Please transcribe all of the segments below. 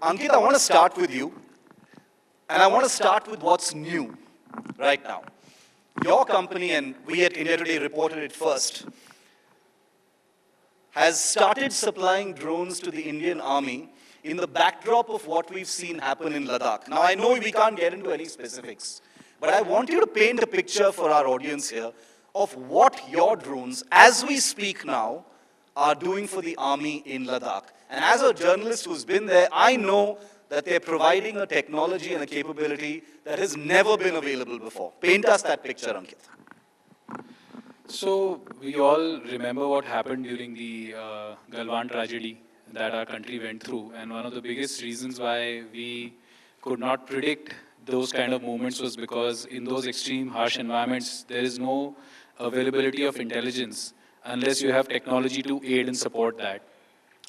Ankit, I want to start with you. And I want to start with what's new right now. Your company, and we at India Today reported it first, has started supplying drones to the Indian Army in the backdrop of what we've seen happen in Ladakh. Now, I know we can't get into any specifics, but I want you to paint a picture for our audience here of what your drones, as we speak now, are doing for the Army in Ladakh. And as a journalist who's been there, I know that they're providing a technology and a capability that has never been available before. Paint us that picture, Ankit. So we all remember what happened during the Galwan tragedy that our country went through, and one of the biggest reasons why we could not predict those kind of movements was because in those extreme harsh environments there is no availability of intelligence unless you have technology to aid and support that.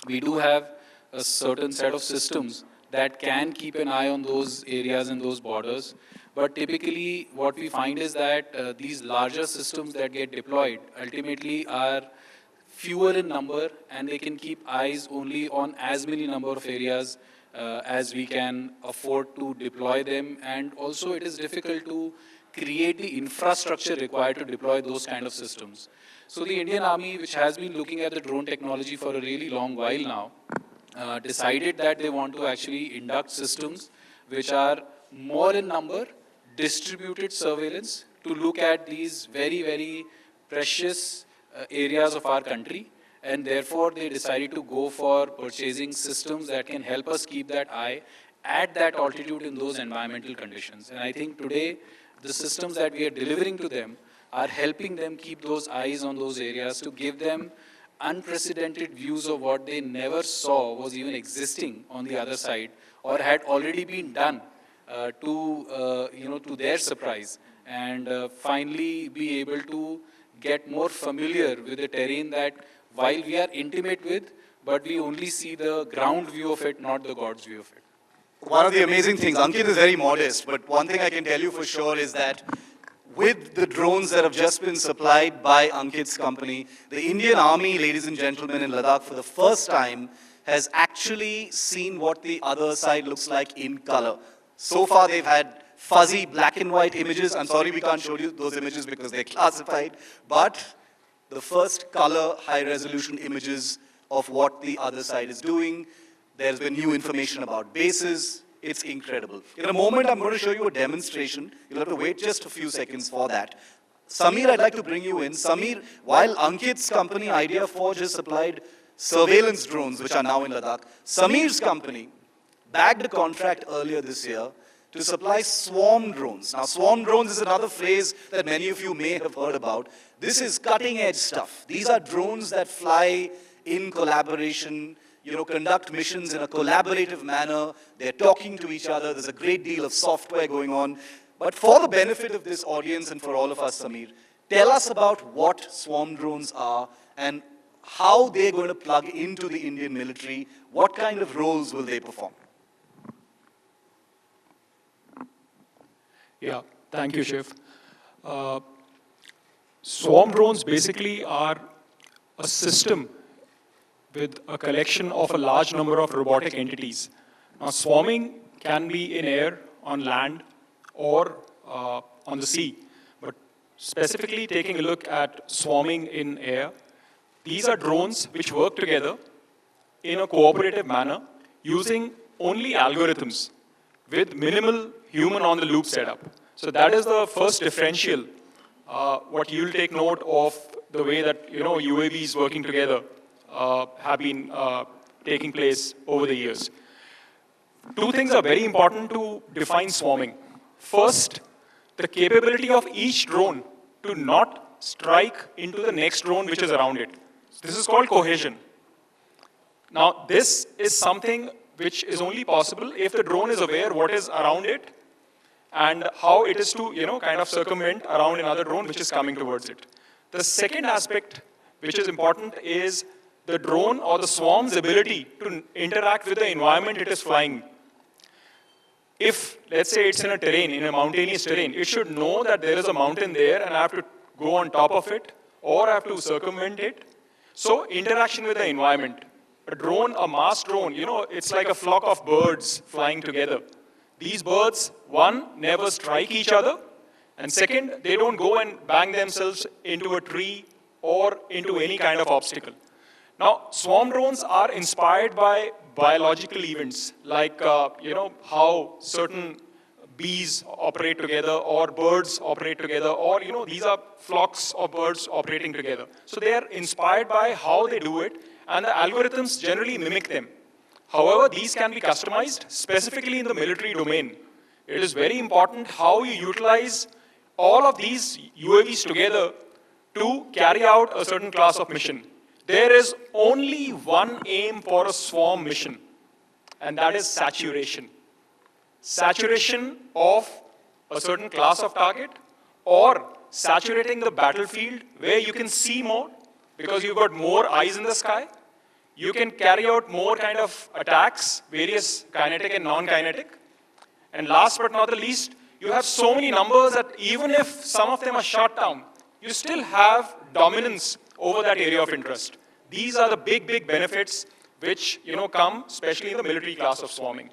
We do have a certain set of systems that can keep an eye on those areas and those borders. But typically what we find is that these larger systems that get deployed ultimately are fewer in number, and they can keep eyes only on as many number of areas as we can afford to deploy them. And also it is difficult to create the infrastructure required to deploy those kind of systems. So the Indian Army, which has been looking at the drone technology for a really long while now, decided that they want to actually induct systems which are more in number, distributed surveillance, to look at these very, very precious areas of our country. And therefore, they decided to go for purchasing systems that can help us keep that eye at that altitude in those environmental conditions. And I think today, the systems that we are delivering to them are helping them keep those eyes on those areas to give them unprecedented views of what they never saw was even existing on the other side or had already been done to their surprise, and finally be able to get more familiar with the terrain that while we are intimate with, but we only see the ground view of it, not the God's view of it. One of the amazing things, Ankit is very modest, but one thing I can tell you for sure is that with the drones that have just been supplied by Ankit's company, the Indian Army, ladies and gentlemen, in Ladakh for the first time has actually seen what the other side looks like in color. So far they've had fuzzy black and white images. I'm sorry we can't show you those images because they're classified, but the first color high resolution images of what the other side is doing. There's been new information about bases. It's incredible. In a moment, I'm going to show you a demonstration. You'll have to wait just a few seconds for that. Samir, I'd like to bring you in. Samir, while Ankit's company, ideaForge, has supplied surveillance drones, which are now in Ladakh, Samir's company bagged a contract earlier this year to supply swarm drones. Now, swarm drones is another phrase that many of you may have heard about. This is cutting-edge stuff. These are drones that fly in collaboration, conduct missions in a collaborative manner. They're talking to each other. There's a great deal of software going on. But for the benefit of this audience and for all of us, Samir, tell us about what swarm drones are and how they're going to plug into the Indian military. What kind of roles will they perform? Yeah, thank you, Shiv. Swarm drones basically are a system with a collection of a large number of robotic entities. Now, swarming can be in air, on land, or on the sea. But specifically taking a look at swarming in air, these are drones which work together in a cooperative manner using only algorithms with minimal human on the loop setup. So that is the first differential, what you'll take note of the way that UAVs working together have been taking place over the years. Two things are very important to define swarming. First, the capability of each drone to not strike into the next drone which is around it. This is called cohesion. Now, this is something which is only possible if the drone is aware what is around it and how it is to, kind of circumvent around another drone which is coming towards it. The second aspect which is important is the drone or the swarm's ability to interact with the environment it is flying. If, let's say it's in a terrain, in a mountainous terrain, it should know that there is a mountain there and I have to go on top of it or I have to circumvent it. So interaction with the environment. a drone, a mass drone, it's like a flock of birds flying together. These birds, one, never strike each other, and second, they don't go and bang themselves into a tree or into any kind of obstacle. Now, swarm drones are inspired by biological events, like, how certain bees operate together, or birds operate together, or, these are flocks of birds operating together. So they are inspired by how they do it, and the algorithms generally mimic them. However, these can be customized, specifically in the military domain. It is very important how you utilize all of these UAVs together to carry out a certain class of mission. There is only one aim for a swarm mission, and that is saturation. Saturation of a certain class of target, or saturating the battlefield where you can see more because you've got more eyes in the sky. You can carry out more kind of attacks, various kinetic and non-kinetic. And last but not the least, you have so many numbers that even if some of them are shot down, you still have dominance over that area of interest. These are the big, big benefits which come, especially in the military class of swarming.